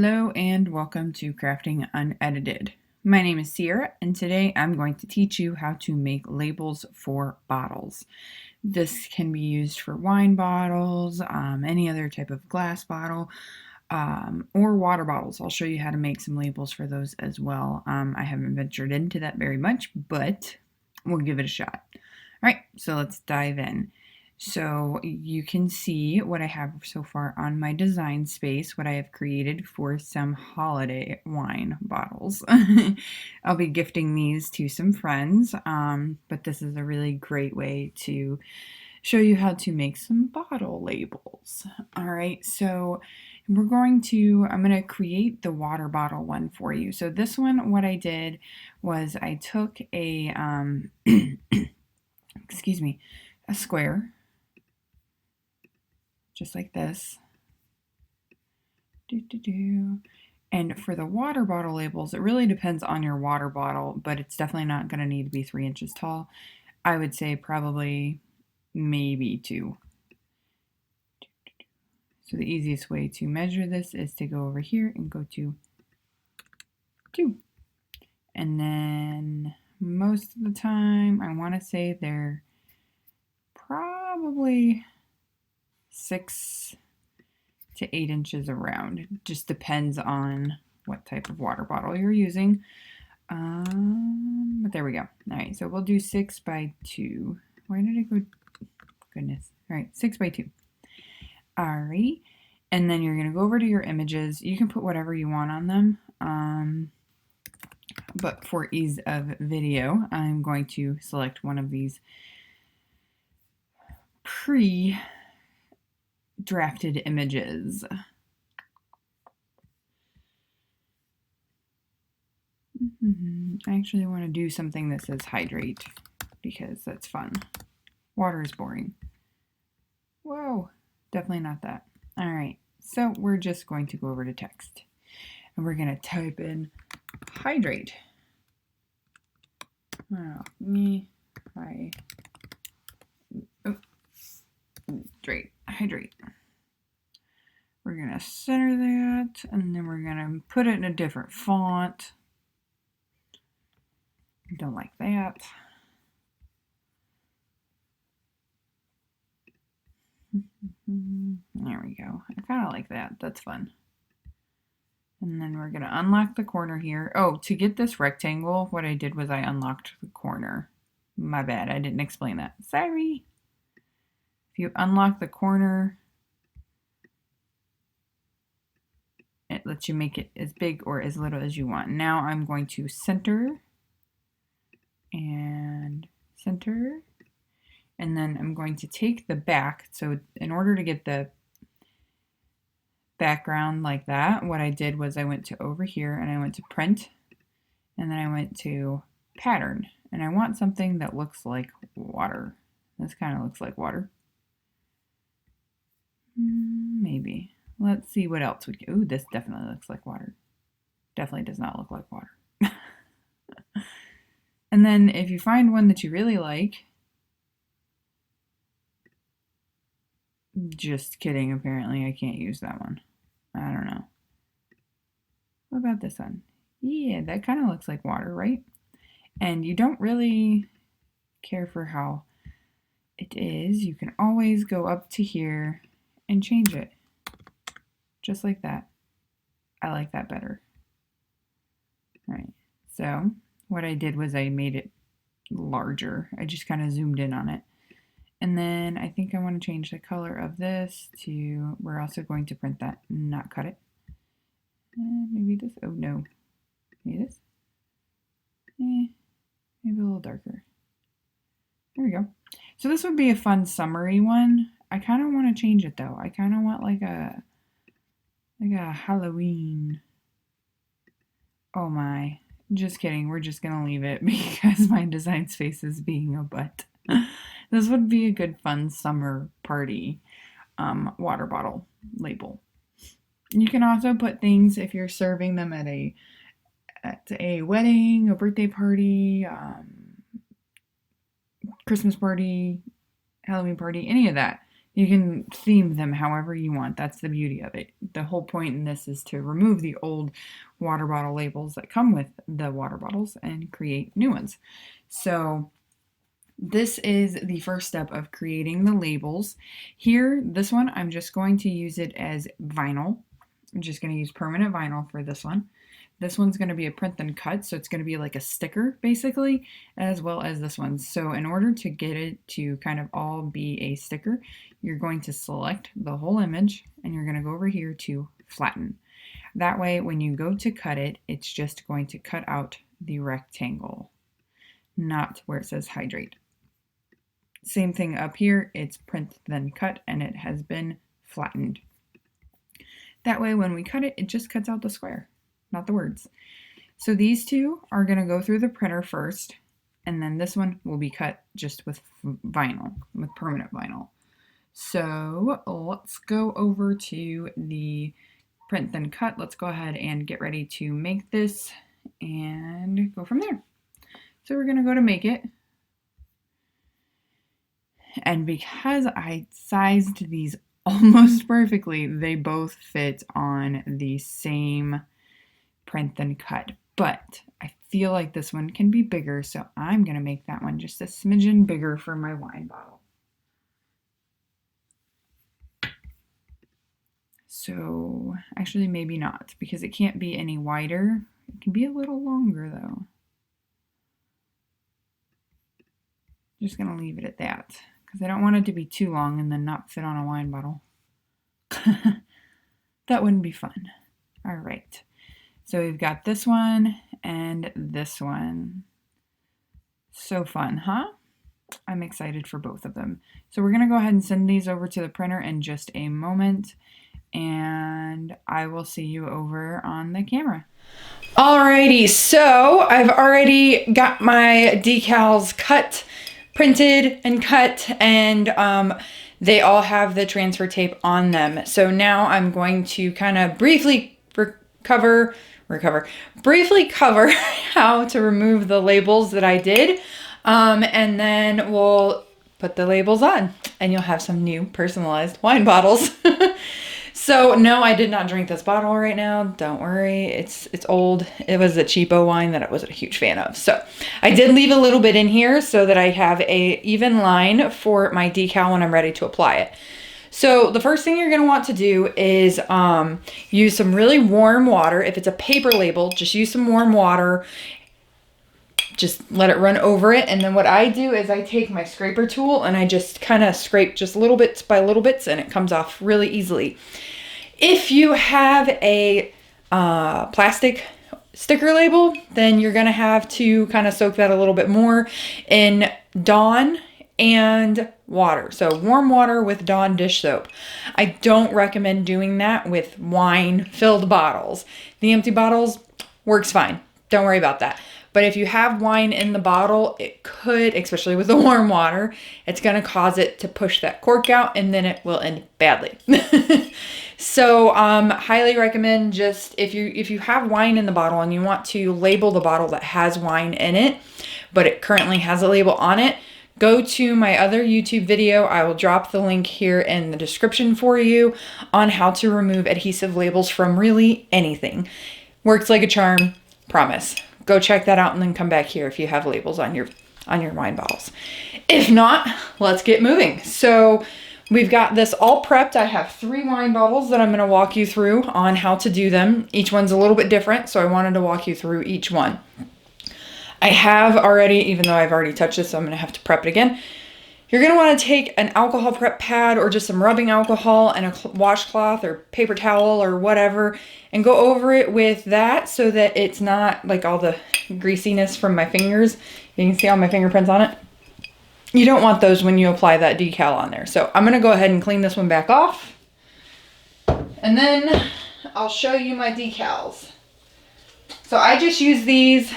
Hello and welcome to Crafting Unedited. My name is Sierra and today I'm going to teach you how to make labels for bottles. This can be used for wine bottles, any other type of glass bottle, or water bottles. I'll show you how to make some labels for those as well. I haven't ventured into that very much, but we'll give it a shot. All right, so let's dive in. So you can see what I have so far on my design space, what I have created for some holiday wine bottles. I'll be gifting these to some friends, but this is a really great way to show you how to make some bottle labels. All right, so I'm going to create the water bottle one for you. So this one, what I did was I took a, excuse me, a square, just like this. And for the water bottle labels, it really depends on your water bottle, but it's definitely not going to need to be 3 inches tall. I would say probably maybe 2. So the easiest way to measure this is to go over here and go to 2. And then most of the time, I want to say they're probably 6 to 8 inches around. It just depends on what type of water bottle you're using. But there we go. All right, so we'll do 6 by 2. Where did it go? Goodness. All right, 6 by 2. All right, and then you're going to go over to your images. You can put whatever you want on them. But for ease of video, I'm going to select one of these pre-drafted images. I actually want to do something that says hydrate because that's fun. Water is boring. Whoa, definitely not that. All right, so we're just going to go over to text and we're going to type in hydrate. Hydrate. We're going to center that, and then we're going to put it in a different font. Don't like that. There we go. I kind of like that. That's fun. And then we're going to unlock the corner here. Oh, to get this rectangle, what I did was I unlocked the corner. My bad. I didn't explain that. Sorry. If you unlock the corner, it lets you make it as big or as little as you want. Now I'm going to center and center. And then I'm going to take the back. So in order to get the background like that, what I did was I went to over here and I went to print, and then I went to pattern, and I want something that looks like water. This kind of looks like water. Maybe. Let's see what else we can. Ooh, this definitely looks like water. Definitely does not look like water. And then if you find one that you really like, just kidding, apparently I can't use that one. I don't know. What about this one? Yeah, that kind of looks like water, right? And you don't really care for how it is. You can always go up to here and change it. Just like that. I like that better. All right, so what I did was I made it larger. I just kind of zoomed in on it. And then I think I want to change the color of this to, we're also going to print that, not cut it. Maybe this, oh no, maybe this. Maybe a little darker. There we go. So this would be a fun summery one. I kind of want to change it though. I kind of want like a Halloween. Oh my, just kidding. We're just gonna leave it because my design space is being a butt. This would be a good fun summer party water bottle label. You can also put things if you're serving them at a wedding, a birthday party, Christmas party, Halloween party, any of that. You can theme them however you want. That's the beauty of it. the whole point in this is to remove the old water bottle labels that come with the water bottles and create new ones. So this is the first step of creating the labels. Here, this one, I'm just going to use it as vinyl. I'm just going to use permanent vinyl for this one. This one's going to be a print then cut, so it's going to be like a sticker basically, as well as this one. So in order to get it to kind of all be a sticker, you're going to select the whole image and you're going to go over here to flatten. That way when you go to cut it, it's just going to cut out the rectangle, not where it says hydrate. Same thing up here, it's print then cut and it has been flattened. That way when we cut it, it just cuts out the square, not the words. So these two are going to go through the printer first, and then this one will be cut just with vinyl, with permanent vinyl. So let's go over to the print then cut. Let's go ahead and get ready to make this and go from there. So we're going to go to make it. And because I sized these almost perfectly, they both fit on the same print then cut. But I feel like this one can be bigger, so I'm going to make that one just a smidgen bigger for my wine bottle. So actually maybe not, because it can't be any wider. It can be a little longer though. Just going to leave it at that, because I don't want it to be too long and then not fit on a wine bottle. That wouldn't be fun. All right. So we've got this one and this one. So fun, huh? I'm excited for both of them. So we're going to go ahead and send these over to the printer in just a moment, and I will see you over on the camera. Alrighty, so I've already got my decals printed and cut, and they all have the transfer tape on them. So now I'm going to kind of briefly cover how to remove the labels that I did, and then we'll put the labels on and you'll have some new personalized wine bottles. So no, I did not drink this bottle right now. Don't worry, it's old. It was a cheapo wine that I wasn't a huge fan of. So I did leave a little bit in here so that I have a even line for my decal when I'm ready to apply it. So the first thing you're going to want to do is use some really warm water. If it's a paper label, just use some warm water. Just let it run over it. And then what I do is I take my scraper tool and I just kind of scrape just little bits by little bits, and it comes off really easily. If you have a plastic sticker label, then you're going to have to kind of soak that a little bit more in Dawn and water. So warm water with Dawn dish soap. I don't recommend doing that with wine filled bottles. The empty bottles works fine. Don't worry about that. But if you have wine in the bottle, it could, especially with the warm water, it's going to cause it to push that cork out, and then it will end badly. So highly recommend, just if you have wine in the bottle and you want to label the bottle that has wine in it, but it currently has a label on it, go to my other YouTube video. I will drop the link here in the description for you on how to remove adhesive labels from really anything. Works like a charm, promise. Go check that out and then come back here if you have labels on your wine bottles. If not, let's get moving. So we've got this all prepped. I have 3 wine bottles that I'm going to walk you through on how to do them. Each one's a little bit different, so I wanted to walk you through each one. I have already, even though I've already touched this, so I'm going to have to prep it again. You're going to want to take an alcohol prep pad or just some rubbing alcohol and a washcloth or paper towel or whatever, and go over it with that so that it's not like all the greasiness from my fingers. You can see all my fingerprints on it. You don't want those when you apply that decal on there. So I'm going to go ahead and clean this one back off, and then I'll show you my decals. So I just use these,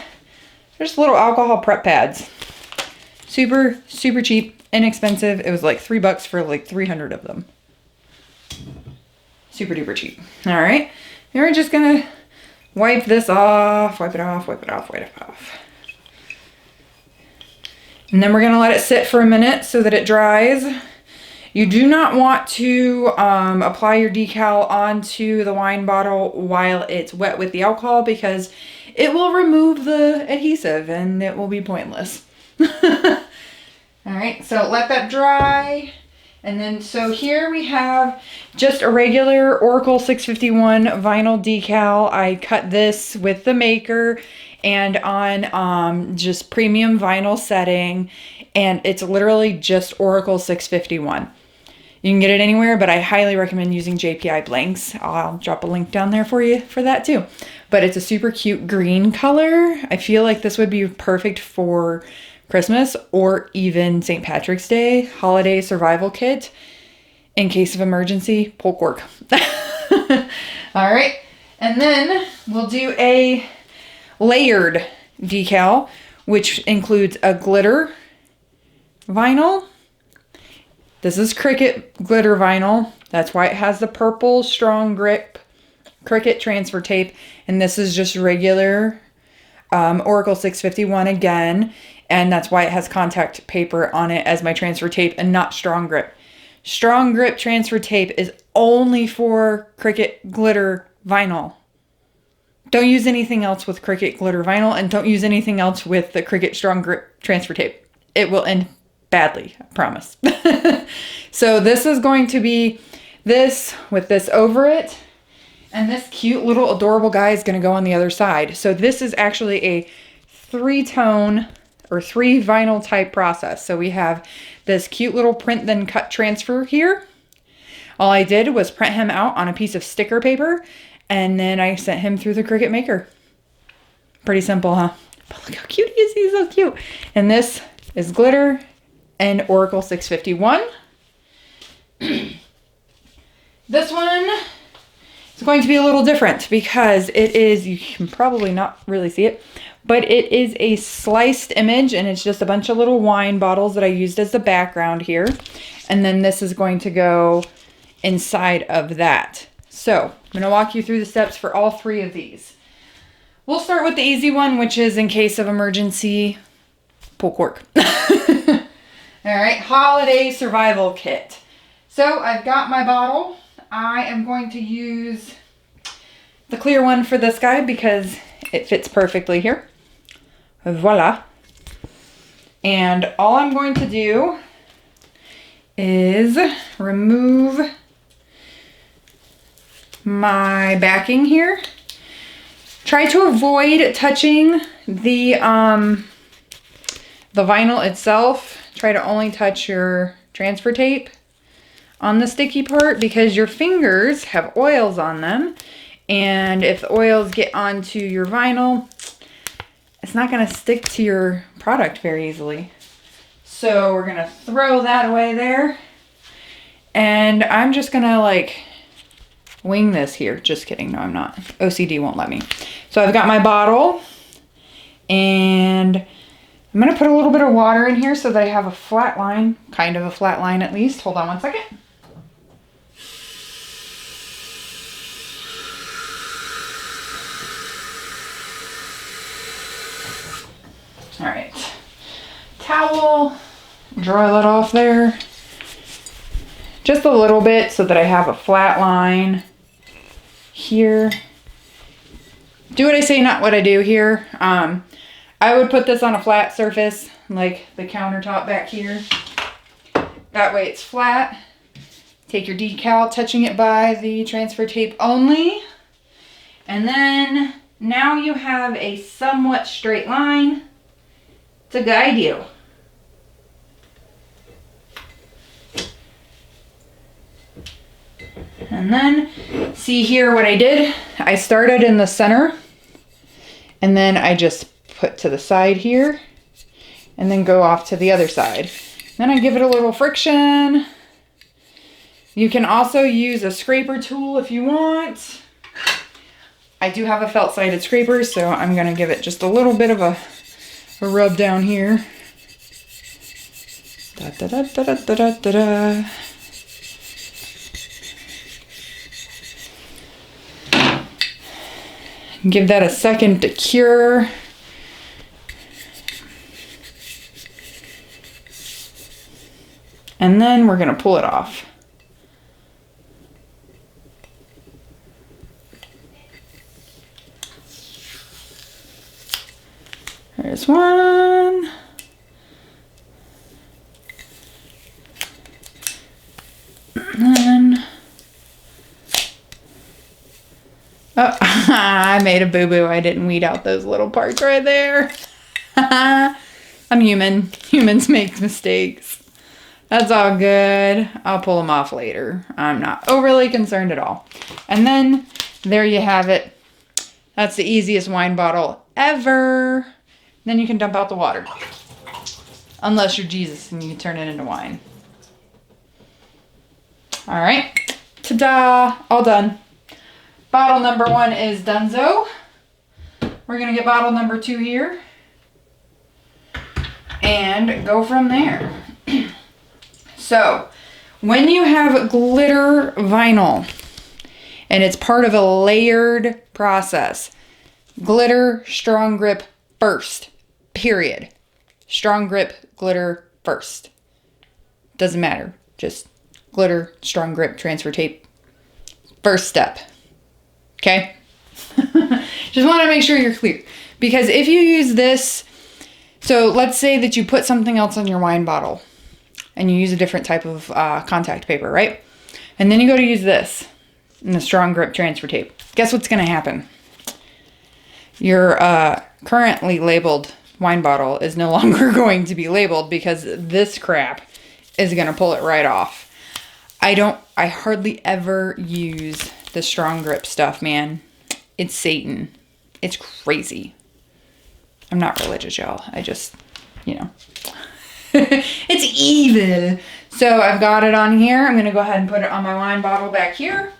just little alcohol prep pads. Super, super cheap. Inexpensive. It was like $3 for like 300 of them. Super duper cheap. All right. And we're just going to wipe this off, wipe it off, wipe it off, wipe it off. And then we're going to let it sit for a minute so that it dries. You do not want to apply your decal onto the wine bottle while it's wet with the alcohol, because it will remove the adhesive and it will be pointless. All right, so let that dry. And then, so here we have just a regular Oracle 651 vinyl decal. I cut this with the maker and on just premium vinyl setting. And it's literally just Oracle 651. You can get it anywhere, but I highly recommend using JPI blanks. I'll drop a link down there for you for that too. But it's a super cute green color. I feel like this would be perfect for Christmas or even St. Patrick's Day holiday survival kit. In case of emergency, pull cork. All right, and then we'll do a layered decal, which includes a glitter vinyl. This is Cricut glitter vinyl. That's why it has the purple strong grip Cricut transfer tape. And this is just regular Oracle 651 again. And that's why it has contact paper on it as my transfer tape and not strong grip. Strong grip transfer tape is only for Cricut glitter vinyl. Don't use anything else with Cricut glitter vinyl, and don't use anything else with the Cricut strong grip transfer tape. It will end badly, I promise. So this is going to be this with this over it, and this cute little adorable guy is going to go on the other side. So this is actually a 3-tone or 3 vinyl type process. So we have this cute little print then cut transfer here. All I did was print him out on a piece of sticker paper, and then I sent him through the Cricut Maker. Pretty simple, huh? But look how cute he is. He's so cute. And this is glitter and Oracle 651. This one is going to be a little different because it is, you can probably not really see it, but it is a sliced image, and it's just a bunch of little wine bottles that I used as the background here. And then this is going to go inside of that. So I'm going to walk you through the steps for all 3 of these. We'll start with the easy one, which is in case of emergency, pull cork. All right, holiday survival kit. So I've got my bottle. I am going to use the clear one for this guy because it fits perfectly here. Voila. And all I'm going to do is remove my backing here. Try to avoid touching the vinyl itself. Try to only touch your transfer tape on the sticky part because your fingers have oils on them. And if the oils get onto your vinyl, it's not going to stick to your product very easily. So we're going to throw that away there. And I'm just going to like wing this here. Just kidding. No, I'm not. OCD won't let me. So I've got my bottle, and I'm going to put a little bit of water in here so that I have a flat line, kind of a flat line at least. Hold on one second. All right, towel, dry that off there. Just a little bit so that I have a flat line here. Do what I say, not what I do here. I would put this on a flat surface, like the countertop back here. That way it's flat. Take your decal, touching it by the transfer tape only. And then now you have a somewhat straight line to guide you. And then see here what I did. I started in the center, and then I just put to the side here, and then go off to the other side. Then I give it a little friction. You can also use a scraper tool if you want. I do have a felt-sided scraper, so I'm going to give it just a little bit of a rub down here. Da, da, da, da, da, da, da, da. Give that a second to cure. And then we're gonna pull it off. There's one. And then, oh, I made a boo-boo. I didn't weed out those little parts right there. I'm human. Humans make mistakes. That's all good. I'll pull them off later. I'm not overly concerned at all. And then there you have it. That's the easiest wine bottle ever. Then you can dump out the water. Unless you're Jesus and you can turn it into wine. All right. Ta-da! All done. Bottle number 1 is donezo. We're going to get bottle number 2 here. And go from there. So, when you have glitter vinyl, and it's part of a layered process, glitter, strong grip first, period. Strong grip, glitter first. Doesn't matter. Just glitter, strong grip, transfer tape. First step. Okay? Just want to make sure you're clear. Because if you use this, so let's say that you put something else on your wine bottle and you use a different type of contact paper, right? And then you go to use this in the strong grip transfer tape. Guess what's going to happen? Your currently labeled wine bottle is no longer going to be labeled because this crap is going to pull it right off. I hardly ever use the strong grip stuff, man. It's Satan. It's crazy. I'm not religious, y'all. I just, you know. It's evil. So I've got it on here. I'm going to go ahead and put it on my wine bottle back here.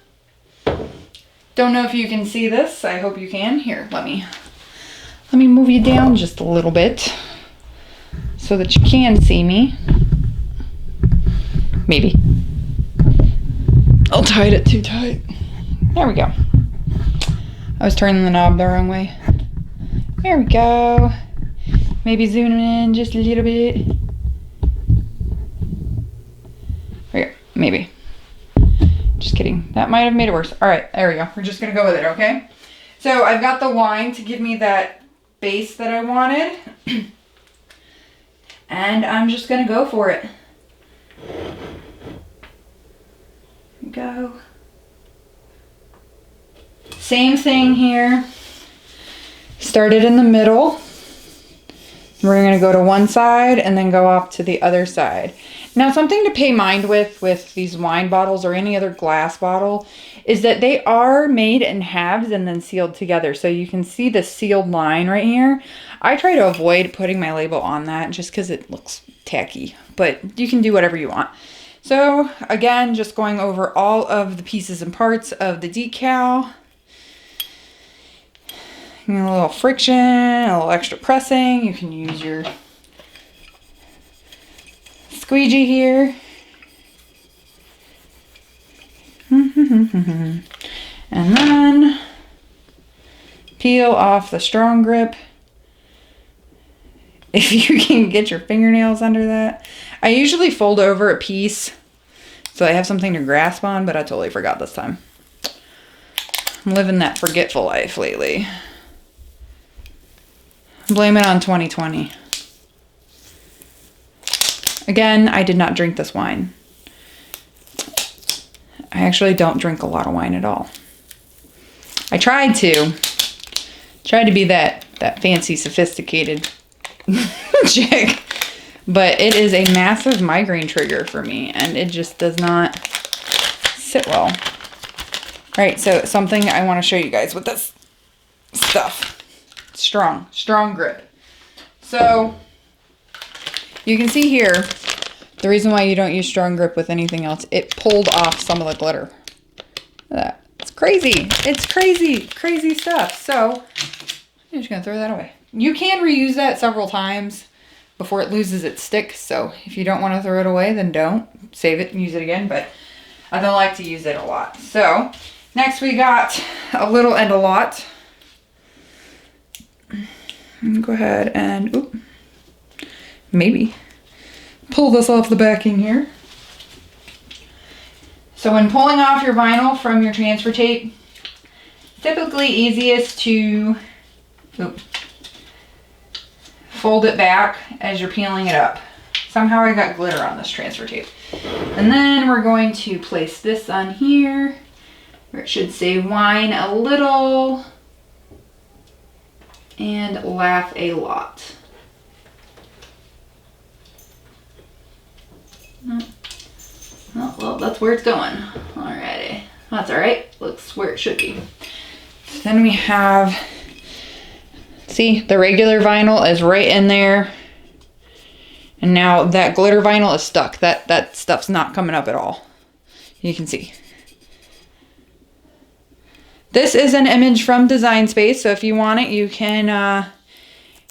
Don't know if you can see this. I hope you can. Here, let me move you down just a little bit so that you can see me. Maybe. I'll tie it too tight. There we go. I was turning the knob the wrong way. There we go. Maybe zoom in just a little bit. Here, maybe. Just kidding. That might have made it worse. All right, there we go. We're just gonna go with it, okay? So I've got the wine to give me that base that I wanted. And I'm just gonna go for it. Here we go. Same thing here. Start it in the middle. We're going to go to one side and then go off to the other side. Now, something to pay mind with these wine bottles or any other glass bottle is that they are made in halves and then sealed together. So you can see the sealed line right here. I try to avoid putting my label on that just because it looks tacky, but you can do whatever you want. So again, just going over all of the pieces and parts of the decal. A little friction, a little extra pressing. You can use your squeegee here. And then peel off the strong grip. If you can get your fingernails under that. I usually fold over a piece so I have something to grasp on, but I totally forgot this time. I'm living that forgetful life lately. Blame it on 2020. Again, I did not drink this wine. I actually don't drink a lot of wine at all. I tried to. Tried to be that fancy, sophisticated chick. But it is a massive migraine trigger for me, and it just does not sit well. All right, so something I want to show you guys with this stuff. Strong grip. So you can see here, the reason why you don't use strong grip with anything else, it pulled off some of the glitter. Look at that. It's crazy. It's crazy stuff. So I'm just gonna throw that away. You can reuse that several times before it loses its stick. So if you don't want to throw it away, then don't. Save it and use it again, but I don't like to use it a lot. So next we got a little and a lot. Go ahead and maybe pull this off the backing here. So when pulling off your vinyl from your transfer tape, typically easiest to fold it back as you're peeling it up. Somehow I got glitter on this transfer tape. And then we're going to place this on here, where it should say whine a little and laugh a lot. Oh, well, that's where it's going. Alrighty. That's alright. Looks where it should be. Then we have, see, the regular vinyl is right in there. And now that glitter vinyl is stuck. That stuff's not coming up at all. You can see. This is an image from Design Space, so if you want it, you can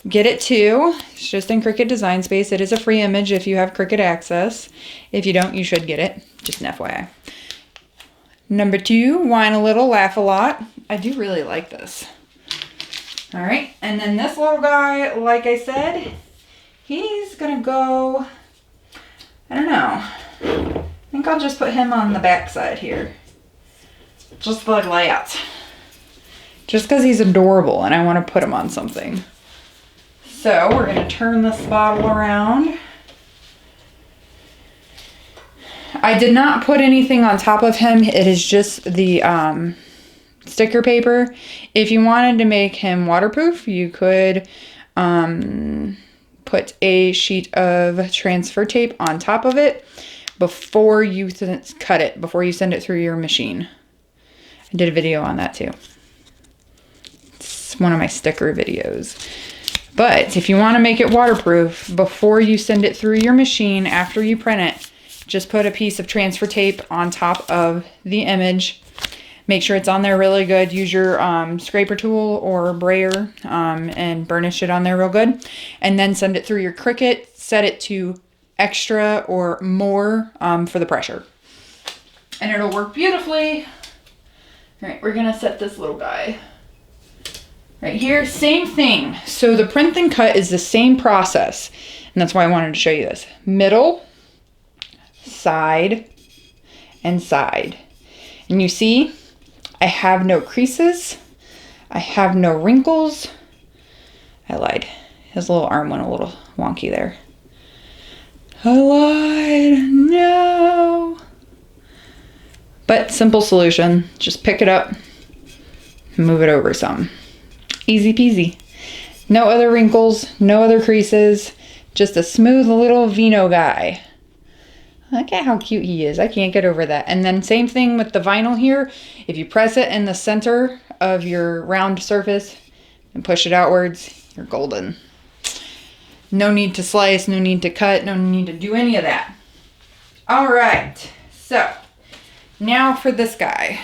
get it too. It's just in Cricut Design Space. It is a free image if you have Cricut access. If you don't, you should get it. Just an FYI. Number 2, whine a little, laugh a lot. I do really like this. All right, and then this little guy, like I said, he's gonna go, I don't know. I think I'll just put him on the back side here. Just for layout. Just because he's adorable and I want to put him on something. So we're going to turn this bottle around. I did not put anything on top of him. It is just the sticker paper. If you wanted to make him waterproof, you could put a sheet of transfer tape on top of it before you cut it, before you send it through your machine. I did a video on that too. It's one of my sticker videos. But if you want to make it waterproof, before you send it through your machine, after you print it, just put a piece of transfer tape on top of the image. Make sure it's on there really good. Use your scraper tool or brayer and burnish it on there real good. And then send it through your Cricut. Set it to extra or more for the pressure. And it'll work beautifully. All right, we're gonna set this little guy right here. Same thing. So the print and cut is the same process. And that's why I wanted to show you this. Middle, side, and side. And you see, I have no creases. I have no wrinkles. I lied. His little arm went a little wonky there. I lied. No. But simple solution. Just pick it up, move it over some. Easy peasy. No other wrinkles, no other creases. Just a smooth little Vino guy. Look at how cute he is. I can't get over that. And then same thing with the vinyl here. If you press it in the center of your round surface and push it outwards, you're golden. No need to slice, no need to cut, no need to do any of that. All right, so now for this guy.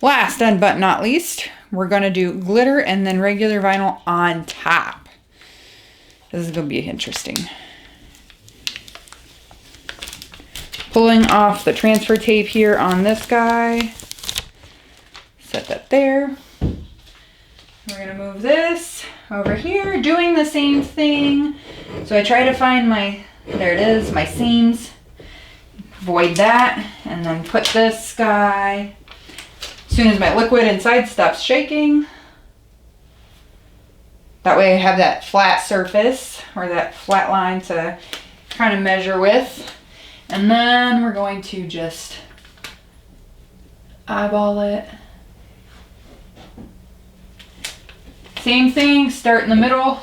Last and but not least, we're gonna do glitter and then regular vinyl on top. This is gonna be interesting. Pulling off the transfer tape here on this guy. Set that there. We're gonna move this over here, doing the same thing. So I try to find my, there it is, my seams. Void that, and then put this guy, as soon as my liquid inside stops shaking. That way I have that flat surface, or that flat line to kind of measure with. And then we're going to just eyeball it. Same thing, start in the middle.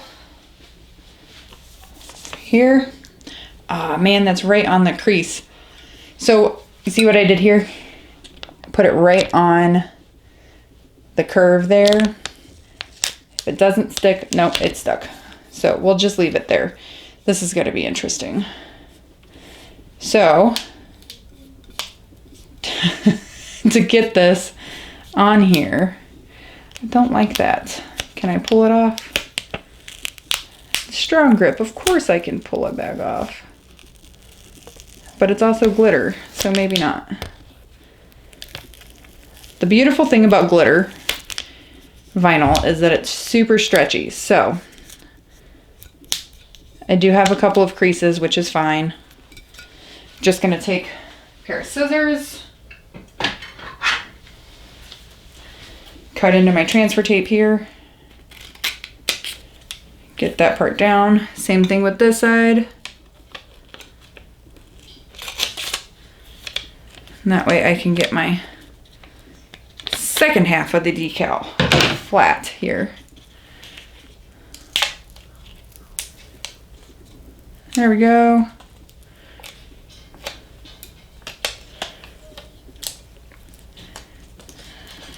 Here. Ah, man, that's right on the crease. So, you see what I did here? Put it right on the curve there. If it doesn't stick, nope, it's stuck. So, we'll just leave it there. This is going to be interesting. So, to get this on here, I don't like that. Can I pull it off? Strong grip, of course I can pull it back off. But it's also glitter, so maybe not. The beautiful thing about glitter vinyl is that it's super stretchy. So I do have a couple of creases, which is fine. Just gonna take pair of scissors. Cut into my transfer tape here. Get that part down. Same thing with this side. And that way I can get my second half of the decal flat here. There we go.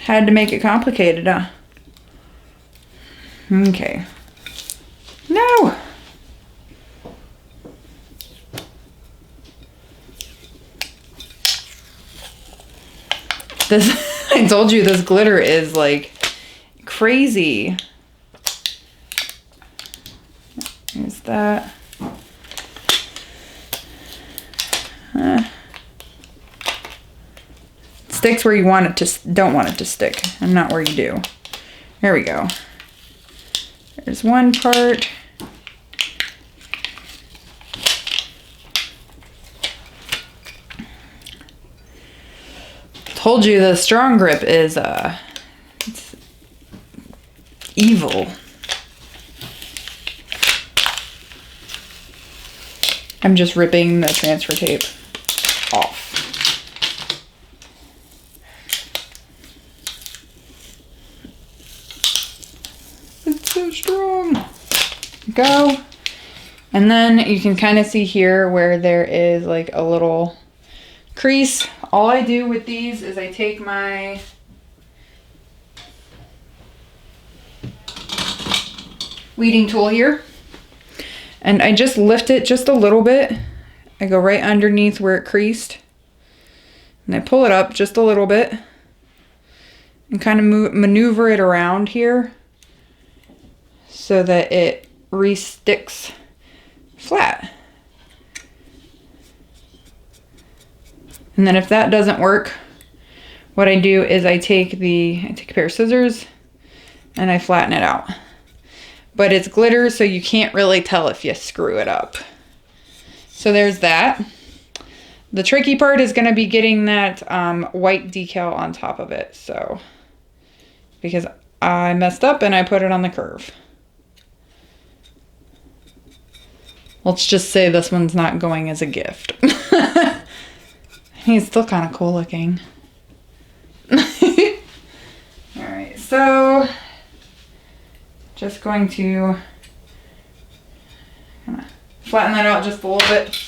Had to make it complicated, huh? Okay. No! This, I told you this glitter is like crazy. Here's that. Sticks where you want it to, don't want it to stick, and not where you do. There we go. There's one part. Told you the strong grip is it's evil. I'm just ripping the transfer tape off. It's so strong. Go. And then you can kind of see here where there is like a little crease. All I do with these is I take my weeding tool here and I just lift it just a little bit. I go right underneath where it creased and I pull it up just a little bit and kind of maneuver it around here so that it re-sticks flat. And then if that doesn't work, what I do is I take a pair of scissors and I flatten it out. But it's glitter, so you can't really tell if you screw it up. So there's that. The tricky part is gonna be getting that white decal on top of it. So, because I messed up and I put it on the curve. Let's just say this one's not going as a gift. He's still kind of cool looking. Alright, so just going to kind of flatten that out just a little bit.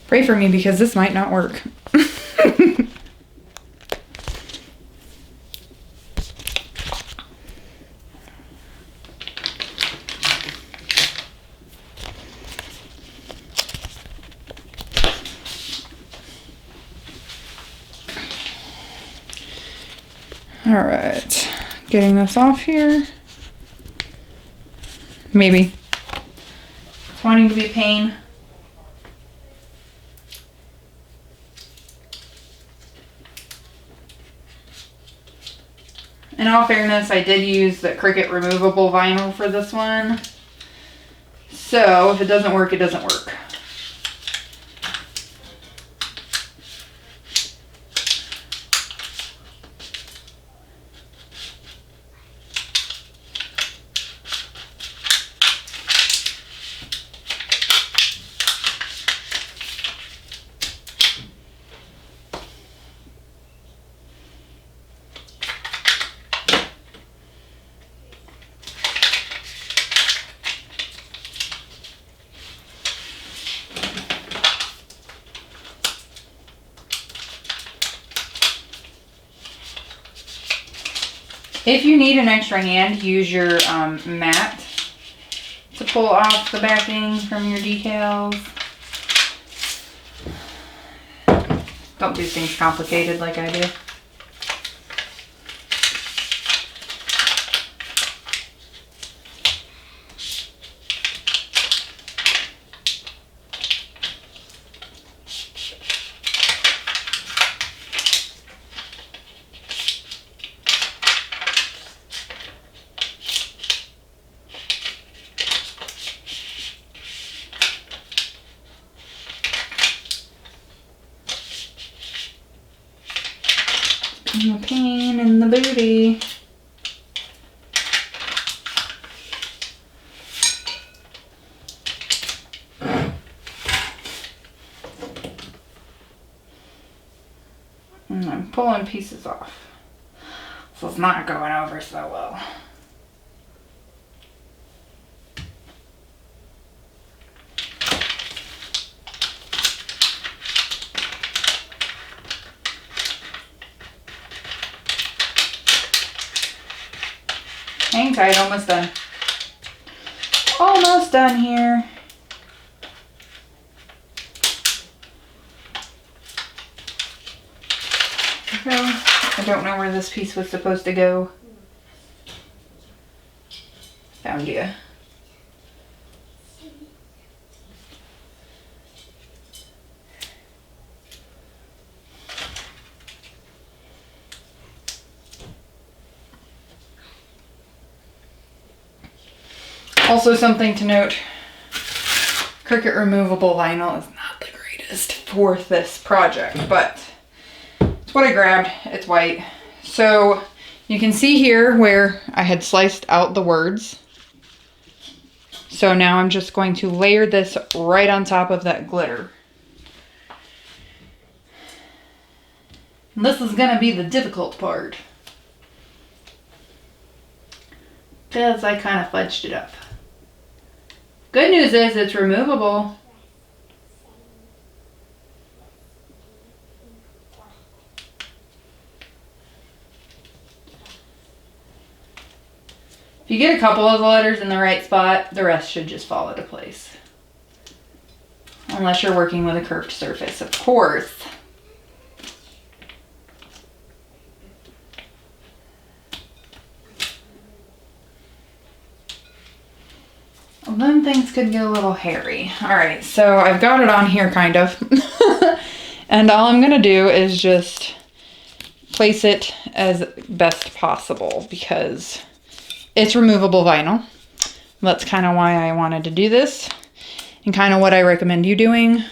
Pray for me because this might not work. All right, getting this off here. Maybe it's wanting to be a pain. In all fairness, I did use the Cricut removable vinyl for this one. So if it doesn't work, it doesn't work. If you need an extra hand, use your mat to pull off the backing from your decals. Don't do things complicated like I do. I'm a pain in the booty. And I'm pulling pieces off. So it's not going over so well. Hang tight, almost done. Almost done here. So, I don't know where this piece was supposed to go. Found you. Also something to note, Cricut removable vinyl is not the greatest for this project, but it's what I grabbed. It's white. So you can see here where I had sliced out the words. So now I'm just going to layer this right on top of that glitter. And this is gonna be the difficult part, because I kind of fudged it up. Good news is it's removable. If you get a couple of the letters in the right spot, the rest should just fall into place. Unless you're working with a curved surface, of course. Well, then things could get a little hairy. All right, so I've got it on here kind of. And all I'm gonna do is just place it as best possible because it's removable vinyl. That's kind of why I wanted to do this and kind of what I recommend you doing.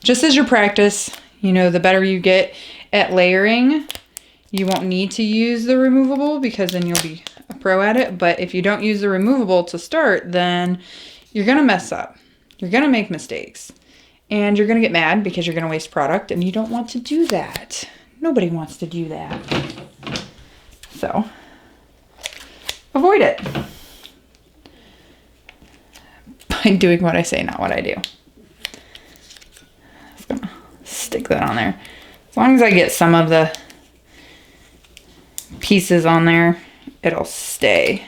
Just as your practice, you know, the better you get at layering, you won't need to use the removable because then you'll be a pro at it. But if you don't use the removable to start, then you're gonna mess up. You're gonna make mistakes and you're gonna get mad because you're gonna waste product, and you don't want to do that. Nobody wants to do that. So avoid it by doing what I say, not what I do. Just gonna stick that on there. As long as I get some of the pieces on there, it'll stay.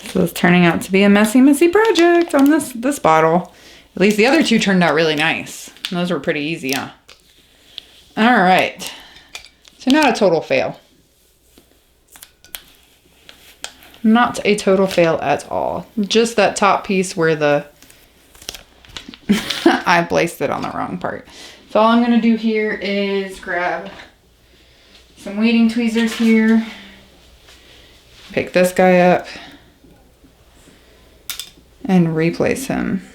So it's turning out to be a messy project on this bottle. At least the other two turned out really nice. Those were pretty easy, huh? All right. So not a total fail. Not a total fail at all. Just that top piece where the I placed it on the wrong part. So all I'm gonna do here is grab some weeding tweezers here. Pick this guy up and replace him.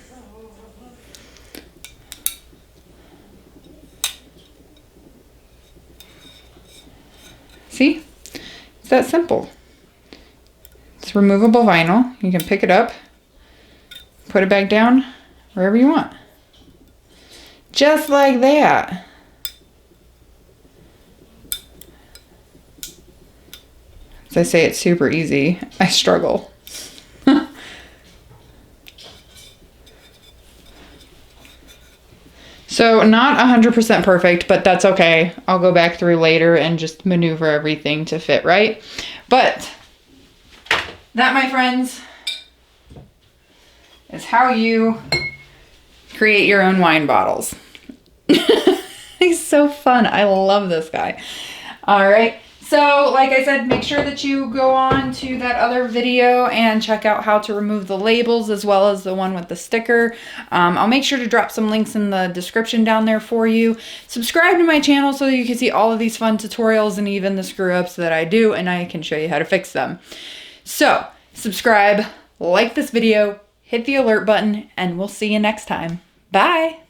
See? It's that simple. It's removable vinyl. You can pick it up, put it back down wherever you want. Just like that. As I say, it's super easy. I struggle. So not 100% perfect, but that's okay. I'll go back through later and just maneuver everything to fit right. But that, my friends, is how you create your own wine bottles. He's so fun. I love this guy. All right. So, like I said, make sure that you go on to that other video and check out how to remove the labels as well as the one with the sticker. I'll make sure to drop some links in the description down there for you. Subscribe to my channel so you can see all of these fun tutorials and even the screw ups that I do, and I can show you how to fix them. So, subscribe, like this video, hit the alert button, and we'll see you next time. Bye!